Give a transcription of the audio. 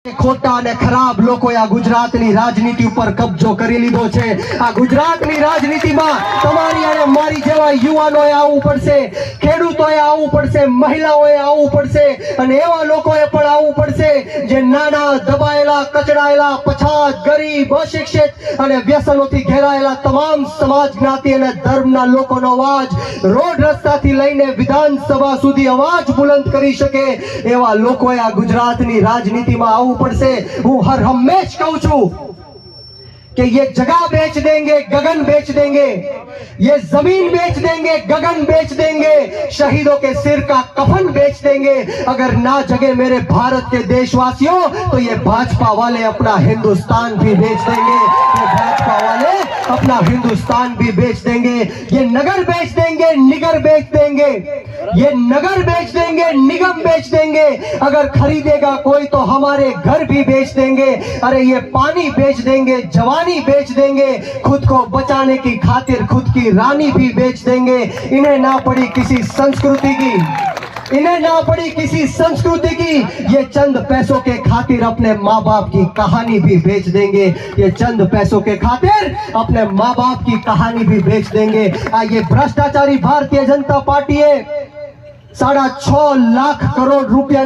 ખોટા અને ખરાબ લોકોએ આ ગુજરાતની રાજનીતિ ઉપર કબજો કરી લીધો છે। આ ગુજરાતની રાજનીતિમાં તમારી અને મારી જેવા યુવાનોએ આવવું પડશે, ખેડૂતોએ આવવું પડશે, મહિલાઓએ આવવું પડશે અને એવા લોકોએ પણ આવવું પડશે જે નાના, દબાયેલા, કચડાયેલા, પછાત, ગરીબ, અશિક્ષિત અને વ્યસનોથી ઘેરાયેલા તમામ સમાજ, જ્ઞાતિ અને ધર્મના લોકોનો અવાજ રોડ રસ્તાથી લઈને વિધાનસભા સુધી અવાજ બુલંદ કરી શકે એવા લોકોએ આ ગુજરાતની રાજનીતિમાં આવવું પડશે। હું હર હંમેશ કહું છું कि ये जगह बेच देंगे, गगन बेच देंगे, ये जमीन बेच देंगे, गगन बेच देंगे, शहीदों के सिर का कफन बेच देंगे, अगर ना जगे मेरे भारत के देशवासियों तो ये भाजपा वाले अपना हिंदुस्तान भी बेच देंगे। ये भाजपा वाले अपना हिंदुस्तान भी बेच देंगे। ये नगर बेच देंगे, निगर बेच देंगे, ये नगर बेच देंगे, निगम बेच देंगे, अगर खरीदेगा कोई तो हमारे घर भी बेच देंगे। अरे ये पानी बेच देंगे, जवानी बेच देंगे, खुद को बचाने की खातिर खुद की रानी भी बेच देंगे। इन्हें ना पड़ी किसी संस्कृति की, इन्हें ना पड़ी किसी संस्कृति की, ये चंद पैसों के खातिर अपने माँ बाप की कहानी भी बेच देंगे। ये चंद पैसों के खातिर अपने माँ बाप की कहानी भी बेच देंगे। ये भ्रष्टाचारी भारतीय जनता पार्टी है 6.5 लाख करोड़ रुपया